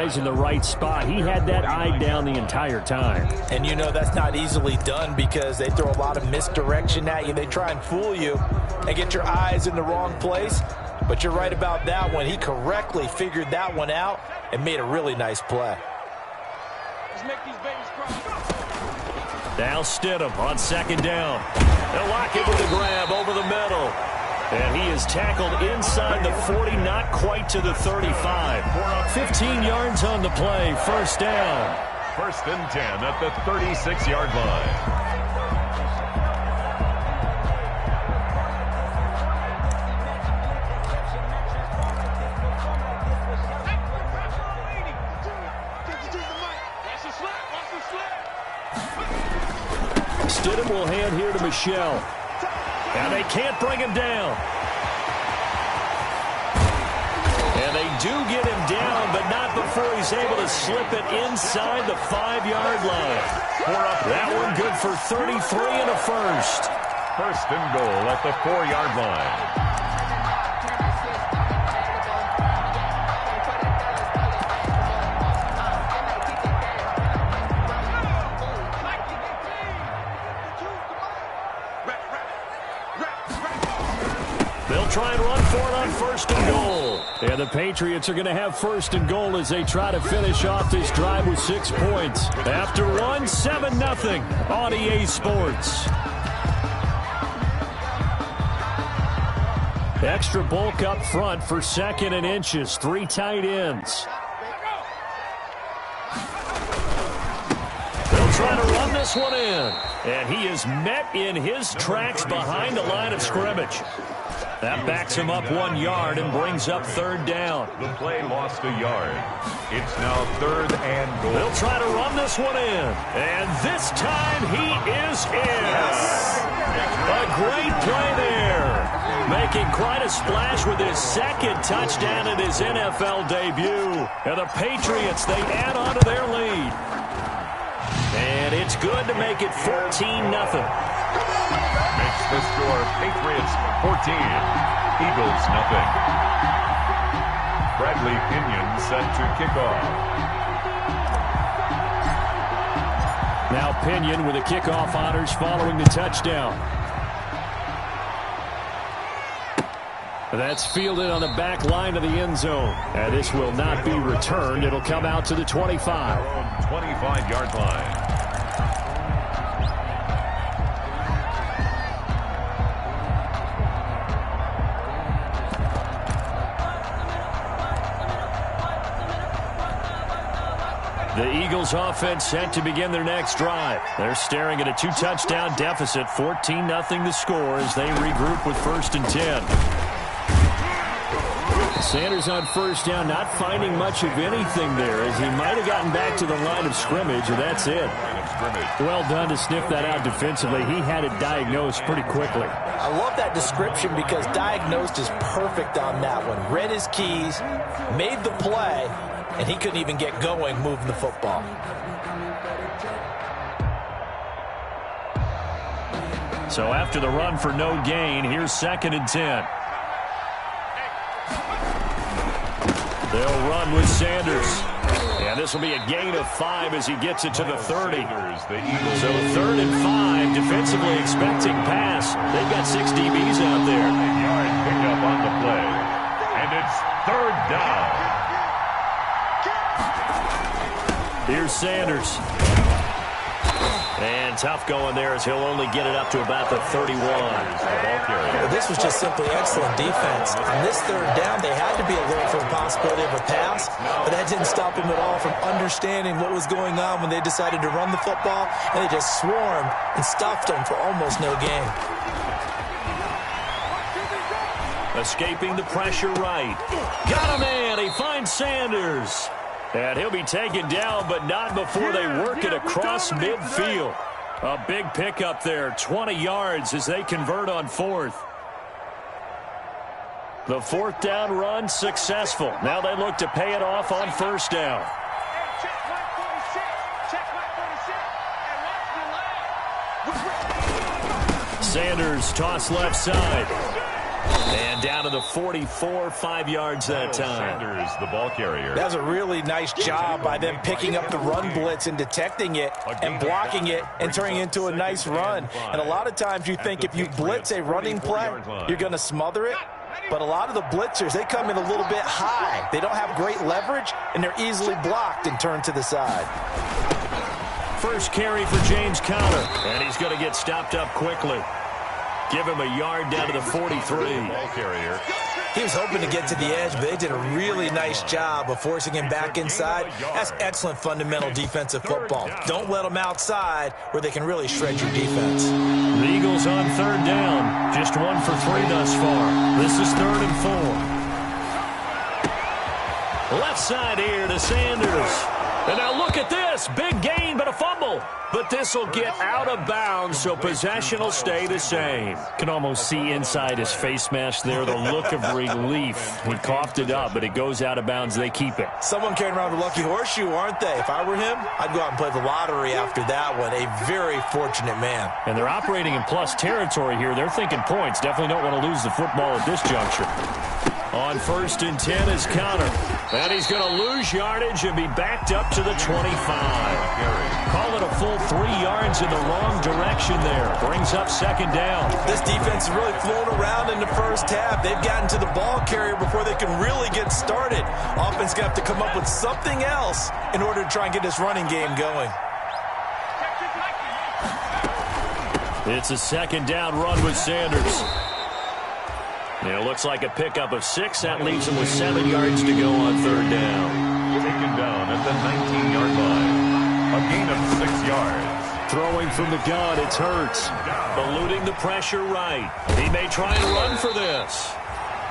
eyes in the right spot. He had that eye down the entire time. And you know that's not easily done because they throw a lot of misdirection at you. They try and fool you and get your eyes in the wrong place. But you're right about that one. He correctly figured that one out and made a really nice play. Let's make these babies cry. Now Stidham on second down. They'll lock it with a grab over the middle. And he is tackled inside the 40, not quite to the 35. 15 yards on the play, first down. First and 10 at the 36-yard line. Stidham will hand here to Michel. And they can't bring him down. And they do get him down, but not before he's able to slip it inside the 5-yard line. That one good for 33 and a first. First and goal at the 4-yard line. Try and run for it on first and goal. And the Patriots are going to have first and goal as they try to finish off this drive with 6 points. After one, 7-0 on EA Sports. Extra bulk up front for second and inches. 3 tight ends. They'll try to run this one in. And he is met in his tracks behind the line of scrimmage. That backs him up 1 yard and brings up third down. The play lost a yard. It's now third and goal. They'll try to run this one in. And this time he is in. Yes. A great play there. Making quite a splash with his second touchdown in his NFL debut. And the Patriots, they add on to their lead. And it's good to make it 14-0. Makes the score Patriots 14, Eagles nothing. Bradley Pinion set to kick off. Now Pinion with the kickoff honors following the touchdown. That's fielded on the back line of the end zone. And this will not be returned. It'll come out to the 25. 25-yard line. The Eagles offense set to begin their next drive. They're staring at a 2-touchdown deficit, 14-0 the score as they regroup with first and 10. Sanders on first down, not finding much of anything there as he might have gotten back to the line of scrimmage, and that's it. Well done to sniff that out defensively. He had it diagnosed pretty quickly. I love that description because diagnosed is perfect on that one. Read his keys, made the play, and he couldn't even get going moving the football. So after the run for no gain, here's second and 10. They'll run with Sanders. And this will be a gain of 5 as he gets it to the 30. So third and 5, defensively expecting pass. They've got 6 DBs out there. Yard pickup on the play. And it's third down. Here's Sanders. And tough going there as he'll only get it up to about the 31. Well, this was just simply excellent defense. On this third down, they had to be alert for the possibility of a pass, but that didn't stop them at all from understanding what was going on when they decided to run the football, and they just swarmed and stuffed them for almost no gain. Escaping the pressure right. Got a man. He finds Sanders. And he'll be taken down, but not before they work it across midfield. A big pickup there, 20 yards as they convert on fourth. The fourth down run successful. Now they look to pay it off on first down. Sanders toss left side. And down to the 44, 5 yards that time. Sanders, the ball carrier. That was a really nice job by them picking up the run blitz and detecting it and blocking it and turning it into a nice run. And a lot of times you think if you blitz a running play, you're going to smother it. But a lot of the blitzers, they come in a little bit high. They don't have great leverage, and they're easily blocked and turned to the side. First carry for James Conner, and he's going to get stopped up quickly. Give him a yard down to the 43. Ball carrier. He was hoping to get to the edge, but they did a really nice job of forcing him back inside. That's excellent fundamental defensive football. Don't let them outside where they can really shred your defense. The Eagles on third down. Just 1 for 3 thus far. This is 3rd and 4. Left side here to Sanders. And now look at this. Big gain, but a fumble. But this will get out of bounds, so possession will stay the same. Can almost see inside his face mask there the look of relief. He coughed it up, but it goes out of bounds. They keep it. Someone carrying around the lucky horseshoe, aren't they? If I were him, I'd go out and play the lottery after that one. A very fortunate man. And they're operating in plus territory here. They're thinking points. Definitely don't want to lose the football at this juncture. On 1st and 10 is Conner. And he's going to lose yardage and be backed up to the 25. Call it a full 3 yards in the wrong direction there. Brings up 2nd down. This defense is really flown around in the first half. They've gotten to the ball carrier before they can really get started. Offense going to have to come up with something else in order to try and get this running game going. It's a 2nd down run with Sanders. It looks like a pickup of 6. That leaves him with 7 yards to go on 3rd down. Taken down at the 19-yard line. A gain of 6 yards. Throwing from the gun, it's Hurts. Eluding the pressure right. He may try and run for this.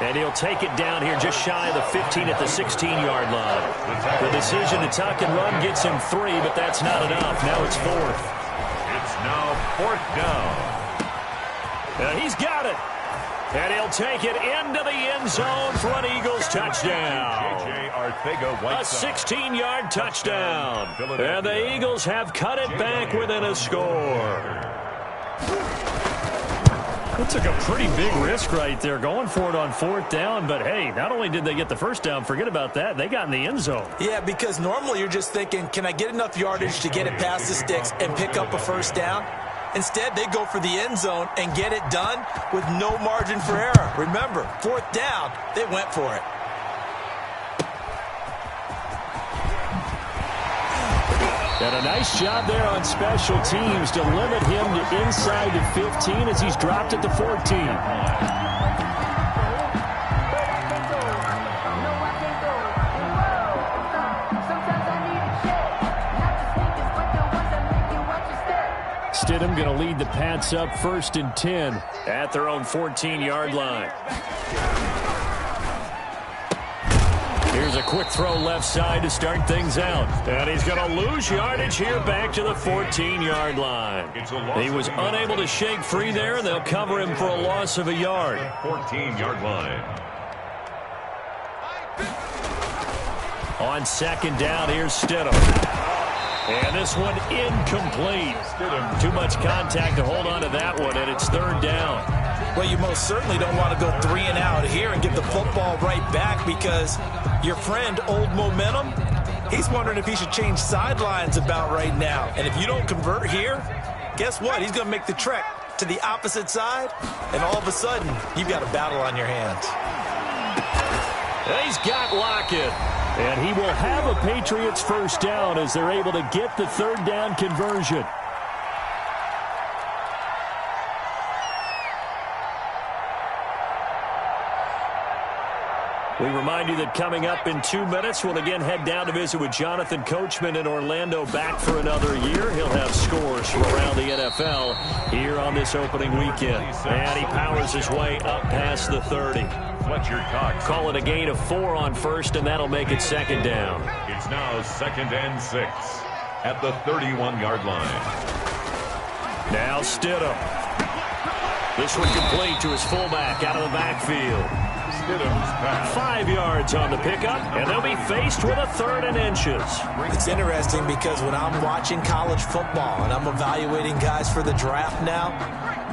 And he'll take it down here just shy of the 15 at the 16-yard line. The decision to tuck and run gets him 3, but that's not enough. Now it's 4th. It's now 4th down. And he's got it. And he'll take it into the end zone for an Eagles touchdown. A 16-yard touchdown. And the Eagles have cut it back within a score. It took a pretty big risk right there going for it on 4th down. But, hey, not only did they get the first down, forget about that, they got in the end zone. Yeah, because normally you're just thinking, can I get enough yardage to get it past the sticks and pick up a first down? Instead, they go for the end zone and get it done with no margin for error. Remember, 4th down, they went for it. And a nice job there on special teams to limit him to inside the 15 as he's dropped at the 14. Stidham going to lead the Pats up 1st and 10 at their own 14-yard line. Here's a quick throw left side to start things out. And he's going to lose yardage here back to the 14-yard line. He was unable to shake free there, and they'll cover him for a loss of a yard. 14-yard line. On 2nd down, here's Stidham. And this one incomplete. Too much contact to hold on to that one, and it's 3rd down. Well, you most certainly don't want to go 3 and out here and get the football right back because your friend, Old Momentum, he's wondering if he should change sidelines about right now. And if you don't convert here, guess what? He's going to make the trek to the opposite side, and all of a sudden, you've got a battle on your hands. And he's got Lockett. And he will have a Patriots first down as they're able to get the 3rd down conversion. We remind you that coming up in 2 minutes, we'll again head down to visit with Jonathan Coachman in Orlando, back for another year. He'll have scores from around the NFL here on this opening weekend. And he powers his way up past the 30. Fletcher Cox. Call it a gain of 4 on 1st, and that'll make it 2nd down. It's now 2nd and 6 at the 31-yard line. Now Stidham. This one complete to his fullback out of the backfield. Stidham's pass. 5 yards on the pickup, and they'll be faced with a 3rd and inches. It's interesting because when I'm watching college football and I'm evaluating guys for the draft now,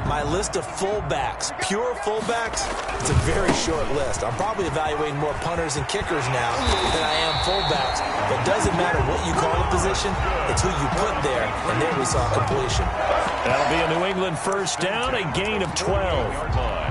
my list of fullbacks, pure fullbacks, it's a very short list. I'm probably evaluating more punters and kickers now than I am fullbacks. But it doesn't matter what you call a position, it's who you put there, and there we saw completion. That'll be a New England first down, a gain of 12.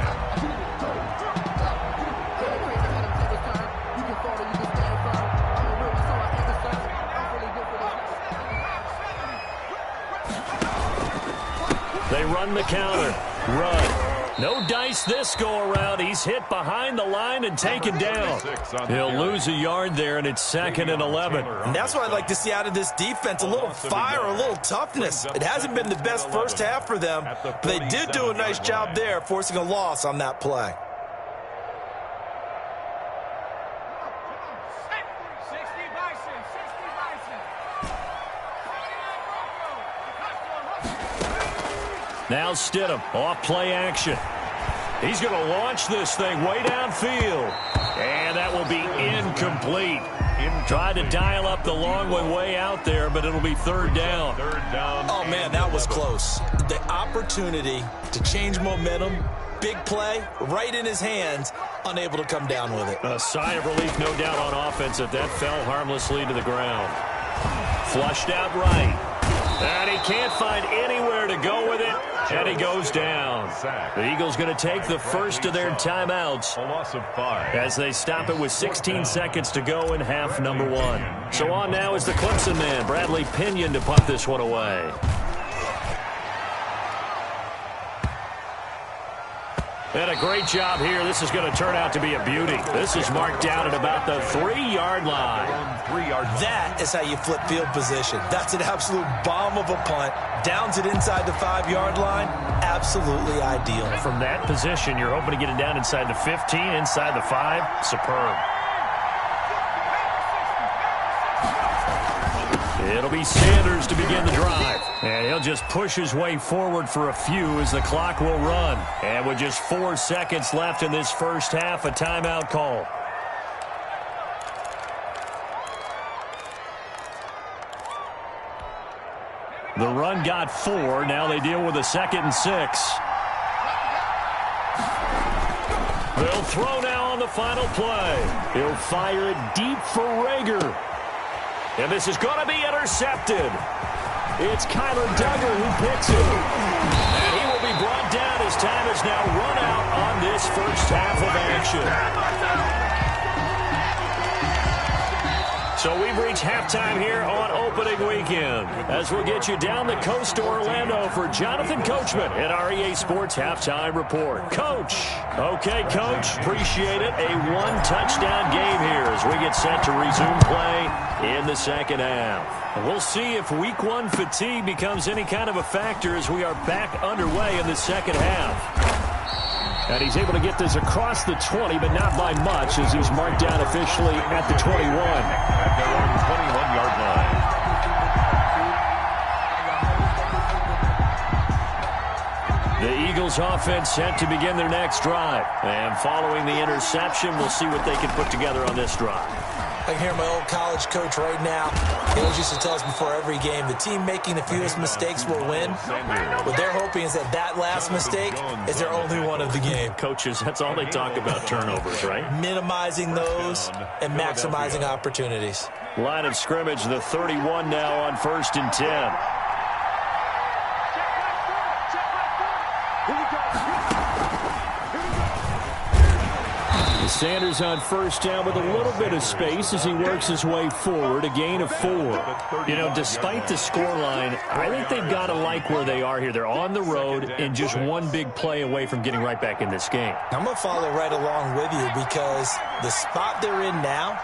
They run the counter. Run. No dice this go-around. He's hit behind the line and taken down. He'll lose a yard there, and it's 2nd and 11. And that's what I'd like to see out of this defense, a little fire, a little toughness. It hasn't been the best first half for them, but they did do a nice job there, forcing a loss on that play. Now Stidham, off play action. He's going to launch this thing way downfield. And that will be incomplete. Tried to dial up the long one way out there, but it'll be 3rd down. Oh, man, that was close. The opportunity to change momentum, big play, right in his hands, unable to come down with it. A sigh of relief, no doubt, on offense if that fell harmlessly to the ground. Flushed out right. And he can't find anywhere to go with it. And he goes down. The Eagles going to take the first of their timeouts as they stop it with 16 seconds to go in half number 1. So on now is the Clemson man, Bradley Pinion, to punt this one away. And a great job here. This is going to turn out to be a beauty. This is marked down at about the 3-yard line. That is how you flip field position. That's an absolute bomb of a punt. Downs it inside the 5-yard line. Absolutely ideal. From that position, you're hoping to get it down inside the 15, inside the 5. Superb. It'll be Sanders to begin the drive. And he'll just push his way forward for a few as the clock will run. And with just 4 seconds left in this first half, a timeout call. The run got 4. Now they deal with a 2nd and 6. They'll throw now on the final play. He'll fire it deep for Rager. And this is going to be intercepted. It's Kyler Duggar who picks it. And he will be brought down as time is now run out on this first half of action. So we've reached halftime here on opening weekend as we'll get you down the coast to Orlando for Jonathan Coachman at our EA Sports Halftime Report. Coach. Okay, Coach. Appreciate it. A 1-touchdown game here as we get set to resume play in the second half. And we'll see if week 1 fatigue becomes any kind of a factor as we are back underway in the second half. And he's able to get this across the 20, but not by much as he's marked down officially at the 21. At their own 21-yard line. The Eagles offense set to begin their next drive. And following the interception, we'll see what they can put together on this drive. I can hear my old college coach right now. He always used to tell us before every game, the team making the fewest mistakes will win. What they're hoping is that last mistake is their only one of the game. Coaches, that's all they talk about, turnovers, right? Minimizing those and maximizing opportunities. Line of scrimmage, the 31 now on 1st and 10. Sanders on first down with a little bit of space as he works his way forward, a gain of 4. You know, despite the scoreline, I think they've got to like where they are here. They're on the road and just one big play away from getting right back in this game. I'm going to follow right along with you because the spot they're in now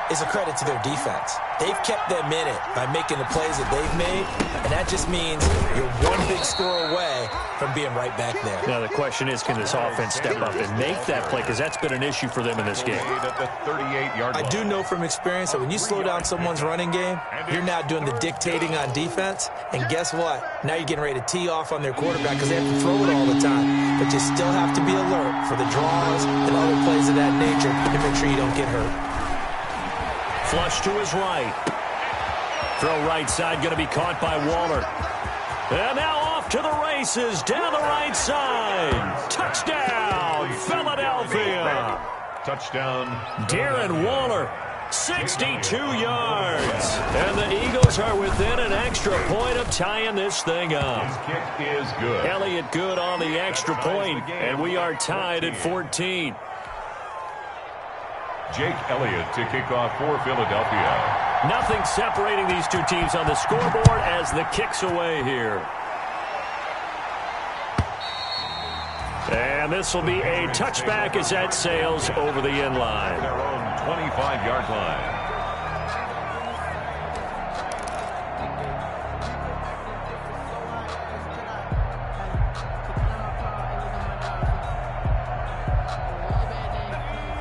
is a credit to their defense. They've kept them in it by making the plays that they've made, and that just means you're one big score away from being right back there. Now the question is, can this offense step up and make that play? Because that's been an issue for them in this game. I do know from experience that when you slow down someone's running game, you're now doing the dictating on defense, and guess what? Now you're getting ready to tee off on their quarterback because they have to throw it all the time. But you still have to be alert for the draws and other plays of that nature to make sure you don't get hurt. Flush to his right. Throw right side going to be caught by Waller. And now off to the races down the right side. Touchdown, Philadelphia. Touchdown. Darren Waller, 62 yards. And the Eagles are within an extra point of tying this thing up. His kick is good. Elliott good on the extra point, and we are tied at 14. Jake Elliott to kick off for Philadelphia. Nothing separating these two teams on the scoreboard as the kick's away here. And this will be a touchback as that sails over the end line. Their own 25-yard line.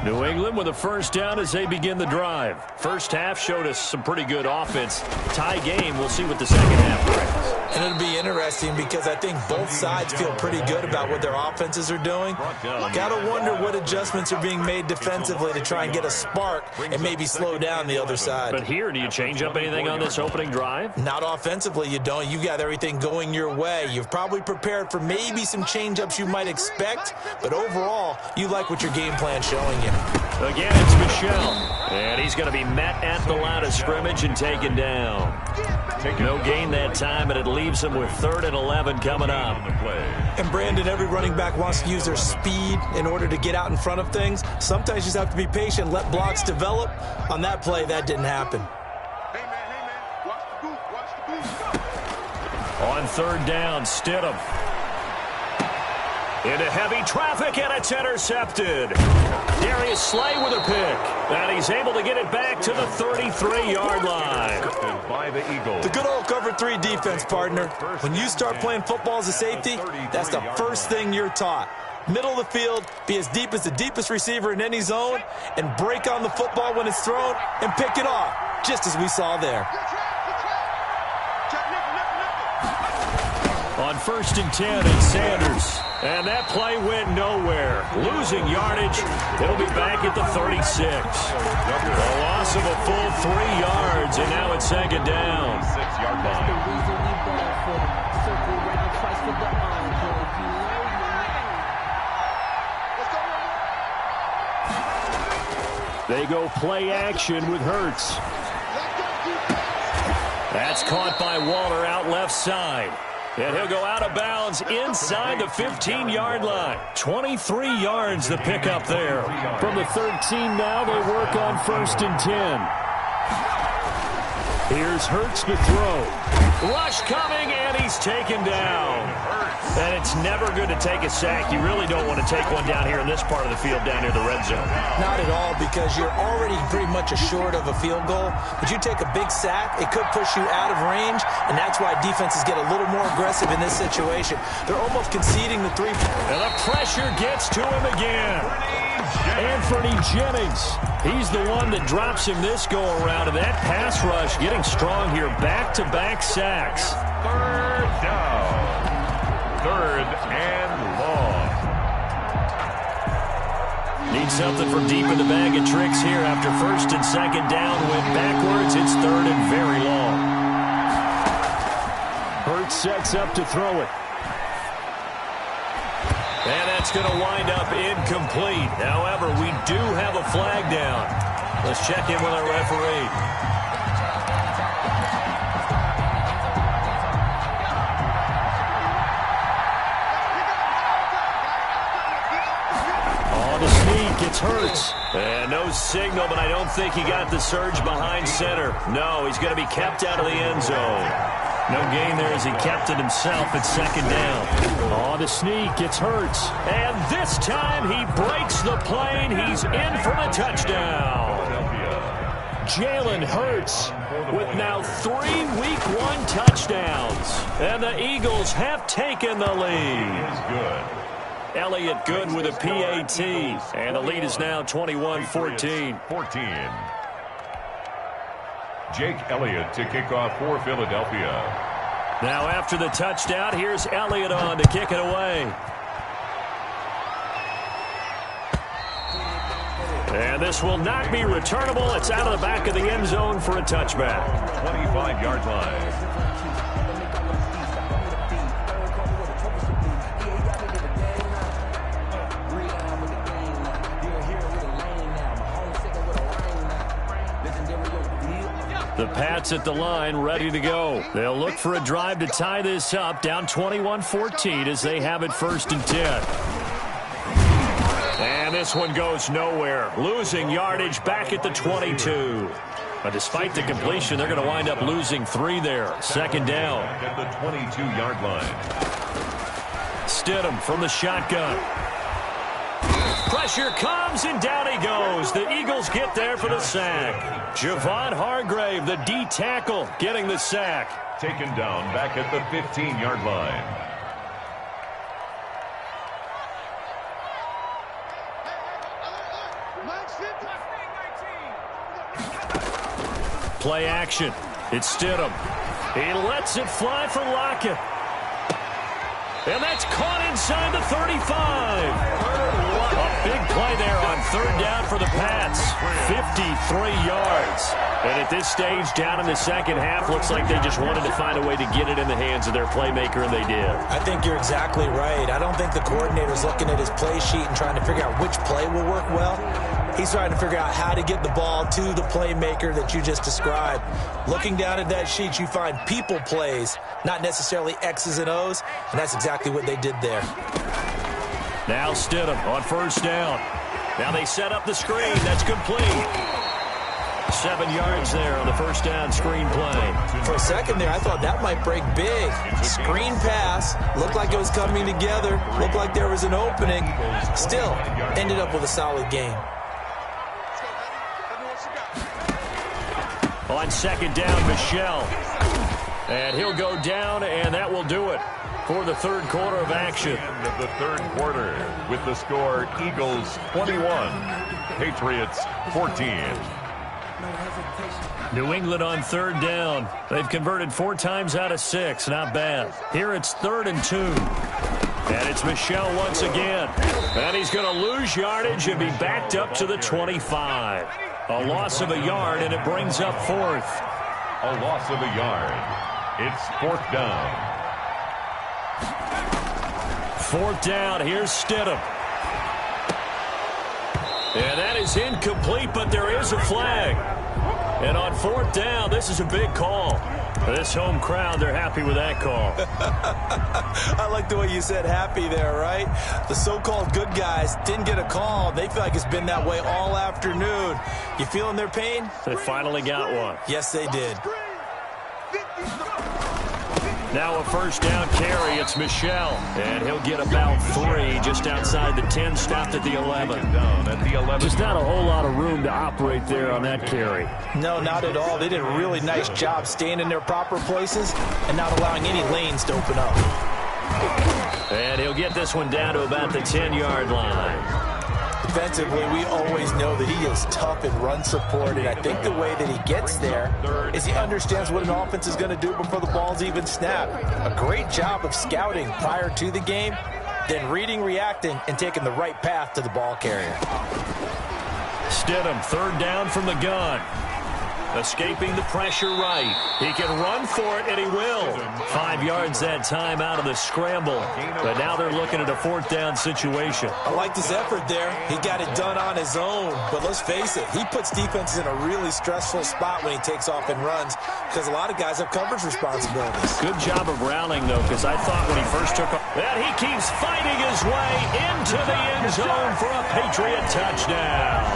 New England with a first down as they begin the drive. First half showed us some pretty good offense. Tie game, we'll see what the second half brings. And it'll be interesting because I think both sides feel pretty good about what their offenses are doing. Got to wonder what adjustments are being made defensively to try and get a spark and maybe slow down the other side. But here, do you change up anything on this opening drive? Not offensively, you don't. You got everything going your way. You've probably prepared for maybe some change-ups you might expect, but overall, you like what your game plan's showing you. Again, it's Michel, and he's going to be met at the line of scrimmage and taken down. No gain that time, but it leaves him with 3rd and 11 coming up. And Brandon, every running back wants to use their speed in order to get out in front of things. Sometimes you just have to be patient, let blocks develop. On that play, that didn't happen. Hey, man, watch the booth. On 3rd down, Stidham. Into heavy traffic, and it's intercepted. Darius Slay with a pick. And he's able to get it back to the 33-yard line. By the Eagles. The good old cover 3 defense, partner. When you start playing football as a safety, that's the first thing you're taught. Middle of the field, be as deep as the deepest receiver in any zone, and break on the football when it's thrown and pick it off, just as we saw there. On 1st and 10, it's Sanders. And that play went nowhere. Losing yardage. It'll be back at the 36. A loss of a full 3 yards, and now it's 2nd down. 6-yard line. They go play action with Hurts. That's caught by Waller out left side. And he'll go out of bounds inside the 15-yard line. 23 yards the pickup there. From the 13 now, they work on 1st and 10. Here's Hurts to throw. Rush coming, and he's taken down. And it's never good to take a sack. You really don't want to take one down here in this part of the field, down near the red zone. Not at all, because you're already pretty much assured of a field goal. But you take a big sack, it could push you out of range, and that's why defenses get a little more aggressive in this situation. They're almost conceding the 3. And the pressure gets to him again. Anthony Jennings. He's the one that drops him this go-around, and that pass rush getting strong here. Back-to-back sacks. 3rd down. 3rd and long. Need something from deep in the bag of tricks here after 1st and 2nd down. Went backwards. It's 3rd and very long. Hurts sets up to throw it. And that's going to wind up incomplete. However, we do have a flag down. Let's check in with our referee. On the sneak, it's Hurts. And no signal, but I don't think he got the surge behind center. No, he's going to be kept out of the end zone. No gain there as he kept it himself at 2nd down. On the sneak, it's Hurts. And this time he breaks the plane. He's in for the touchdown. Jalen Hurts with now 3 Week 1 touchdowns. And the Eagles have taken the lead. Is good. Elliott good with a PAT. And the lead is now 21-14. 14. Jake Elliott to kick off for Philadelphia. Now after the touchdown, here's Elliott on to kick it away. And this will not be returnable. It's out of the back of the end zone for a touchback. 25-yard line. The Pats at the line, ready to go. They'll look for a drive to tie this up, down 21-14 as they have it 1st and 10. And this one goes nowhere. Losing yardage back at the 22. But despite the completion, they're going to wind up losing 3 there. 2nd down. At the 22-yard line. Stidham from the shotgun. Pressure comes, and down he goes. The Eagles get there for the sack. Javon Hargrave, the D tackle, getting the sack. Taken down back at the 15-yard line. Play action. It's Stidham. He lets it fly for Lockett. And that's caught inside the 35. A big play there on 3rd down for the Pats. 53 yards. And at this stage, down in the 2nd half, looks like they just wanted to find a way to get it in the hands of their playmaker, and they did. I think you're exactly right. I don't think the coordinator's looking at his play sheet and trying to figure out which play will work well. He's trying to figure out how to get the ball to the playmaker that you just described. Looking down at that sheet, you find people plays, not necessarily X's and O's, and that's exactly what they did there. Now Stidham on 1st down. Now they set up the screen. That's complete. 7 yards there on the 1st down screen play. For a second there, I thought that might break big. Screen pass. Looked like it was coming together. Looked like there was an opening. Still, ended up with a solid game. On 2nd down, Michel. And he'll go down, and that will do it for the 3rd quarter of action. End of the 3rd quarter with the score Eagles 21, Patriots 14. New England on 3rd down. They've converted 4 times out of 6. Not bad. Here it's 3rd and 2. And it's Michel once again. And he's going to lose yardage and be backed up to the 25. A loss of a yard, and it brings up 4th. A loss of a yard. It's 4th down. 4th down. Here's Stidham. And that is incomplete, but there is a flag. And on 4th down, this is a big call. This home crowd, they're happy with that call. I like the way you said happy there, right? The so-called good guys didn't get a call. They feel like it's been that way all afternoon. You feeling their pain? They finally got one. Yes, they did. Now a 1st down carry. It's Michel. And he'll get about 3 just outside the 10, stopped at the 11. Down at the 11. Just not a whole lot of room to operate there on that carry. No, not at all. They did a really nice job staying in their proper places and not allowing any lanes to open up. And he'll get this one down to about the 10-yard line. Defensively, we always know that he is tough in run support, and I think the way that he gets there is he understands what an offense is going to do before the ball's even snapped. A great job of scouting prior to the game, then reading, reacting, and taking the right path to the ball carrier. Stidham, 3rd down from the gun. Escaping the pressure right. He can run for it, and he will. 5 yards that time out of the scramble. But now they're looking at a 4th down situation. I liked his effort there. He got it done on his own. But let's face it, he puts defenses in a really stressful spot when he takes off and runs because a lot of guys have coverage responsibilities. Good job of rallying, though, because I thought when he first took off, that he keeps fighting his way into the end zone for a Patriot touchdown.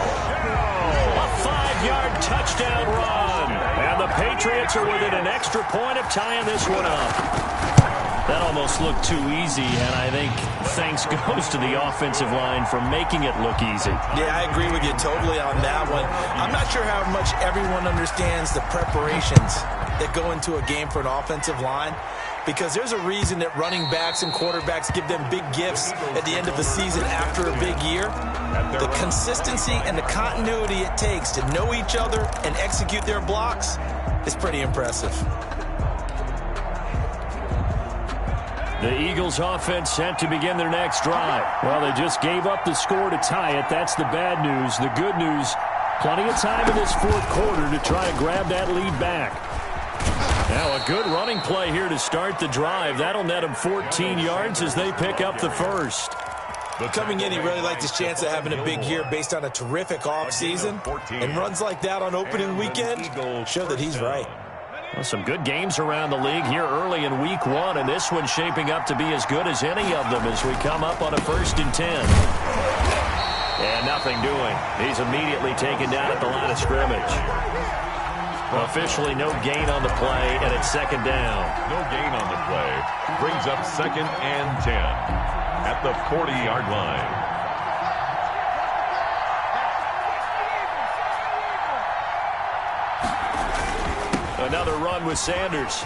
A 5-yard touchdown run. And the Patriots are within an extra point of tying this one up. That almost looked too easy, and I think thanks goes to the offensive line for making it look easy. Yeah, I agree with you totally on that one. I'm not sure how much everyone understands the preparations that go into a game for an offensive line, because there's a reason that running backs and quarterbacks give them big gifts at the end of the season after a big year. The consistency and the continuity it takes to know each other and execute their blocks is pretty impressive. The Eagles offense set to begin their next drive. Well, they just gave up the score to tie it. That's the bad news. The good news, plenty of time in this 4th quarter to try to grab that lead back. Now a good running play here to start the drive. That'll net them 14 yards as they pick up the 1st. Coming in, he really liked his chance of having a big year based on a terrific offseason. And runs like that on opening weekend show that he's right. Well, some good games around the league here early in week 1, and this one's shaping up to be as good as any of them as we come up on a 1st and 10. And nothing doing. He's immediately taken down at the line of scrimmage. Officially no gain on the play, and it's 2nd down. No gain on the play. Brings up 2nd and 10 at the 40-yard line. Another run with Sanders.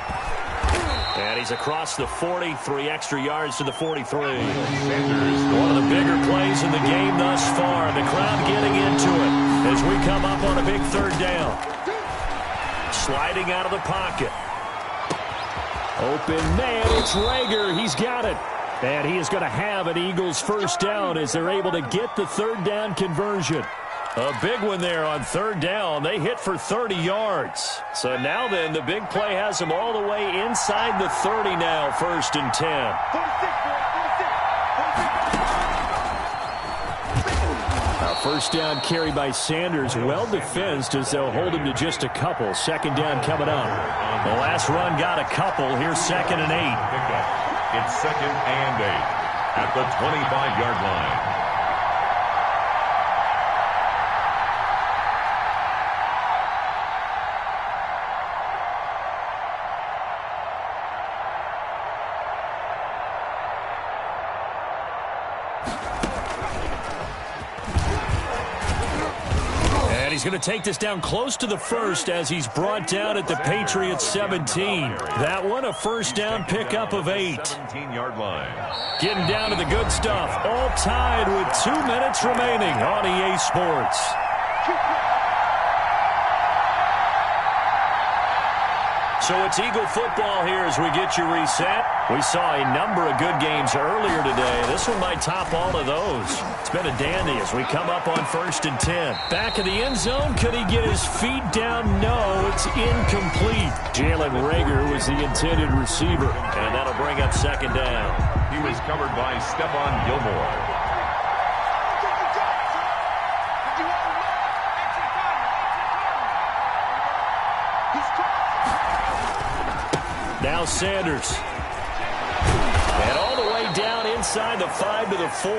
And he's across the 40, 3 extra yards to the 43. Sanders, one of the bigger plays in the game thus far. The crowd getting into it as we come up on a big 3rd down. Sliding out of the pocket. Open man, it's Reagor. He's got it. And he is going to have an Eagles 1st down as they're able to get the 3rd down conversion. A big one there on 3rd down. They hit for 30 yards. So now then, the big play has them all the way inside the 30 now, 1st and 10. A 1st down carry by Sanders, well defensed as they'll hold him to just a couple. 2nd down coming up. The last run got a couple. Here's 2nd and 8. It's 2nd and 8 at the 25-yard line. He's going to take this down close to the 1st as he's brought down at the Patriots 17. That one a 1st down pickup of 8. 17-yard line. Getting down to the good stuff. All tied with 2 minutes remaining on EA Sports. So it's Eagle football here as we get you reset. We saw a number of good games earlier today. This one might top all of those. It's been a dandy as we come up on 1st and 10. Back of the end zone. Could he get his feet down? No, it's incomplete. Jalen Reagor was the intended receiver, and that'll bring up 2nd down. He was covered by Stephon Gilmore. Now Sanders. And all the way down inside the 5 to the 4.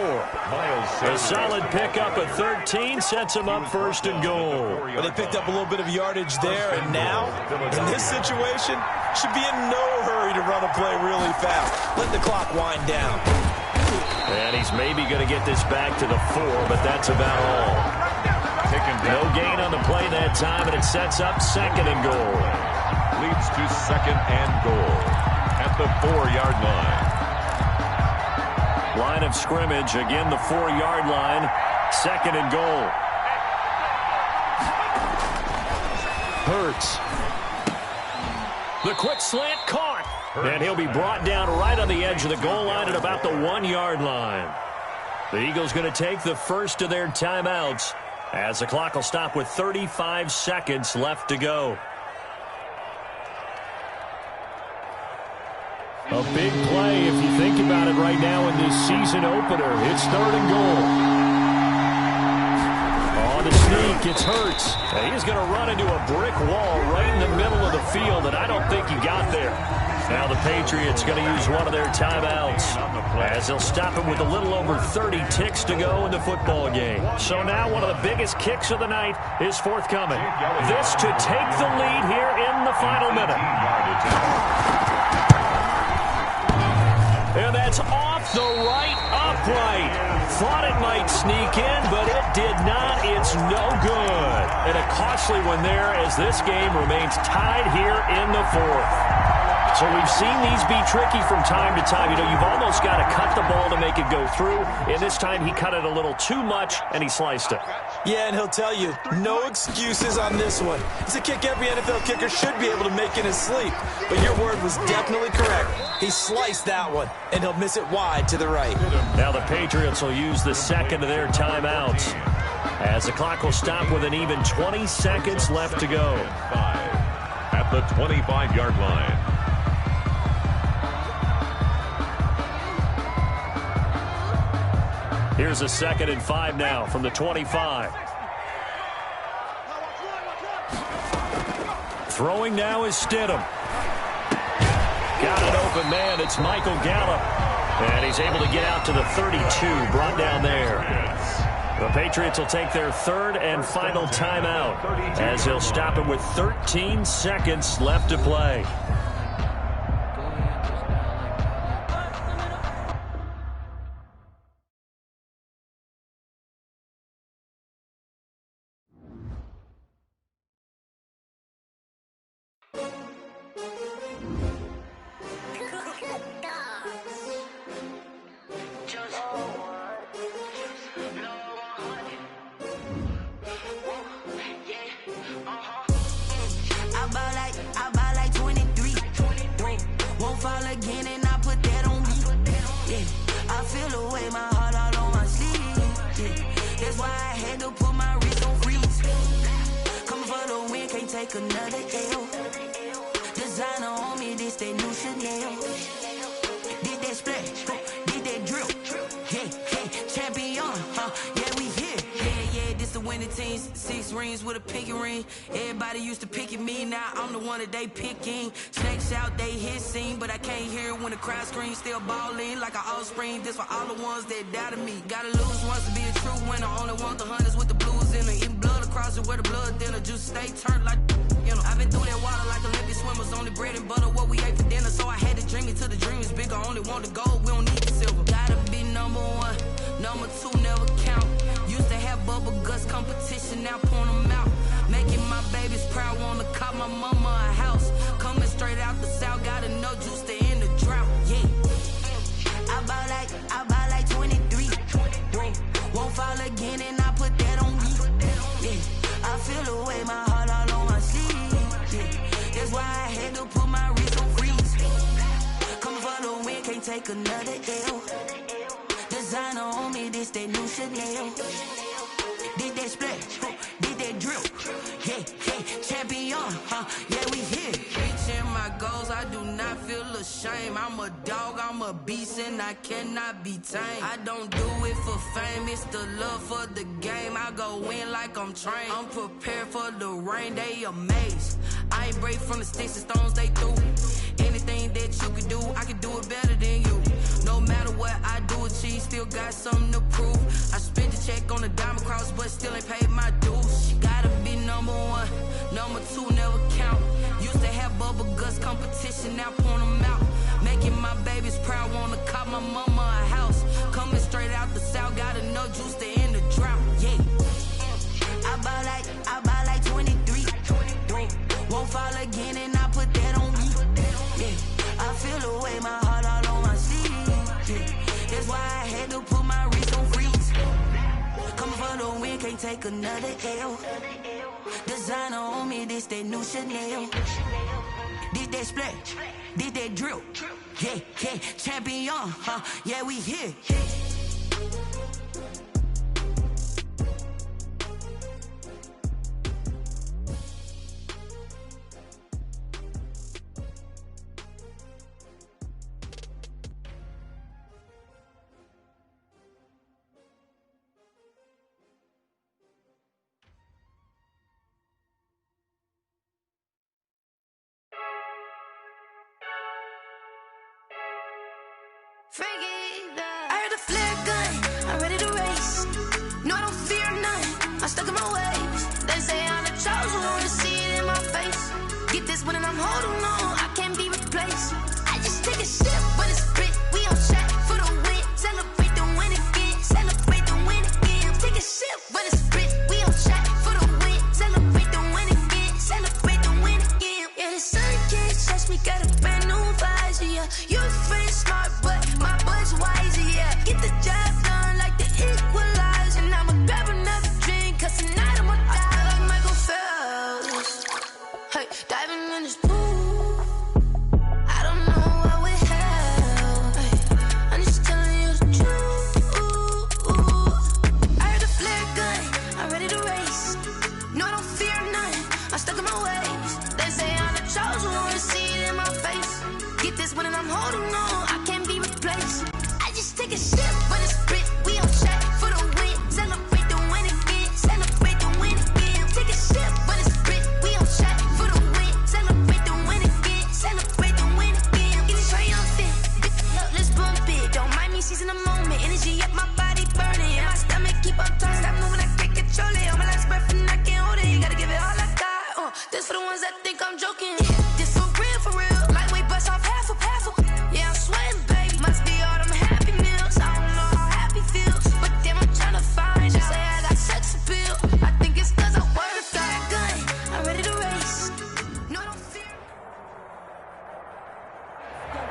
A solid pickup of 13 sets him up 1st and goal. But they picked up a little bit of yardage there, and now, in this situation, should be in no hurry to run a play really fast. Let the clock wind down. And he's maybe going to get this back to the 4, but that's about all. No gain on the play that time, and it sets up 2nd and goal. Leads to 2nd and goal at the 4-yard line. Line of scrimmage, again the 4-yard line. 2nd and goal. Hurts. The quick slant caught. And he'll be brought down right on the edge of the goal line at about the 1-yard line. The Eagles going to take the 1st of their timeouts as the clock will stop with 35 seconds left to go. A big play if you think about it right now in this season opener. It's 3rd and goal. On the sneak, it's Hurts. And he's going to run into a brick wall right in the middle of the field, and I don't think he got there. Now the Patriots going to use one of their timeouts as they'll stop him with a little over 30 ticks to go in the football game. So now one of the biggest kicks of the night is forthcoming. This to take the lead here in the final minute. And that's off the right upright. Thought it might sneak in, but it did not. It's no good. And a costly one there as this game remains tied here in the 4th. So we've seen these be tricky from time to time. You know, you've almost got to cut the ball to make it go through. And this time he cut it a little too much, and he sliced it. Yeah, and he'll tell you, no excuses on this one. It's a kick every NFL kicker should be able to make in his sleep. But your word was definitely correct. He sliced that one, and he'll miss it wide to the right. Now the Patriots will use the 2nd of their timeouts as the clock will stop with an even 20 seconds left to go. At the 25-yard line. Here's a 2nd and 5 now from the 25. Throwing now is Stidham. Got an open man. It's Michael Gallup. And he's able to get out to the 32, brought down there. The Patriots will take their 3rd and final timeout as he'll stop him with 13 seconds left to play. They picking snakes out, they hissing, but I can't hear it when the crowd screams. Still balling like an offspring. This for all the ones that doubted me. Gotta lose once to be a true winner. Only want the hunters with the blues in it. Eating blood across it where the blood dinner. Juice stay turned like, you know. I've been through that water like Olympic swimmers. Only bread and butter what we ate for dinner. So I had to dream it till the dream is bigger. Only want the gold, we don't need the silver. Gotta be number 1, number 2 never count. Used to have bubble guts competition, now point them out. Making my babies proud, wanna cop my mama a house. Coming straight out the south, gotta know juice to end the drought, yeah. I buy like 23. Won't fall again and I put that on me, yeah. I feel the way, my heart all on my sleeve, yeah. That's why I had to put my wrist on freeze. Coming for the win, can't take another L. Designer on me, this that new Chanel. Did that splash, did that drill, yeah, champion, yeah, we here. Reaching my goals, I do not feel ashamed. I'm a dog, I'm a beast, and I cannot be tamed. I don't do it for fame, it's the love for the game. I go in like I'm trained. I'm prepared for the rain, they amazed. I ain't break from the sticks and stones they threw. Anything that you could do, I could do it better than you. No matter what I do, achieve, still got something to prove. I spent the check on the diamond cross, but still ain't paid my dues. Gotta be number 1, number 2 never count. Used to have bubble guts competition, now point them out. Making my babies proud, wanna cop my mama a house. Coming straight out the south, gotta know juice to end the drought, yeah. I buy like 23. Won't fall again and I put that on me, yeah. I feel the way, my heart all on my sleeve, yeah. That's why I had to put my wrist on freeze. Coming for the win, can't take another L. Designer on me, this that new Chanel. Did that splash, did that drill, yeah, champion, yeah, we here. I heard the flare gun, I'm ready to race. No, I don't fear none, I'm stuck in my ways. They say I'm the chosen one, to see it in my face. Get this one and I'm holding on, I can't be replaced. I just take a sip when it's spit, we on track for the win. Celebrate the win again, celebrate the win again. Take a sip when it's spit, we on track for the win. Celebrate the win again, celebrate the win again. Yeah, the sun can't touch me, got a brand new visor, yeah. You're friend smart, but my bud's wiser, yeah. Get the job done like the equalizer. And I'ma grab another drink, cause tonight I'ma die like Michael Phelps. Hey, diving in this pool, I don't know what would help. Hey, I'm just telling you the truth. I heard the flare gun, I'm ready to race. No, I don't fear none, I'm stuck in my ways. They say I'm the chosen one, to see it in my face. Get this one and I'm holding on, I can't be replaced. I just take a sip when it's spit, we on track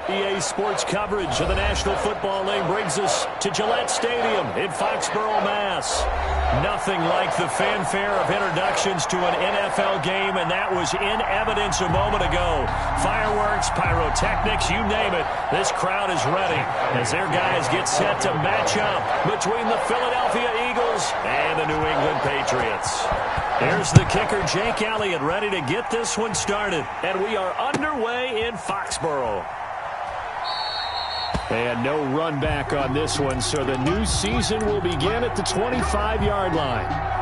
EA Sports coverage of the National Football League brings us to Gillette Stadium in Foxborough, Mass. Nothing like the fanfare of introductions to an NFL game, and that was in evidence a moment ago. Fireworks, pyrotechnics, you name it. This crowd is ready as their guys get set to match up between the Philadelphia Eagles and the New England Patriots. Here's the kicker, Jake Elliott, ready to get this one started. And we are underway in Foxborough. And no run back on this one, so the new season will begin at the 25-yard line.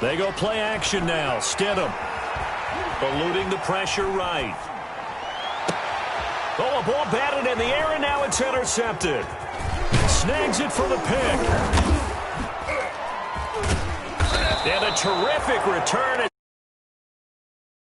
They go play action now. Stidham eluding the pressure right. Oh, a ball batted in the air, and now it's intercepted. Snags it for the pick. And a terrific return.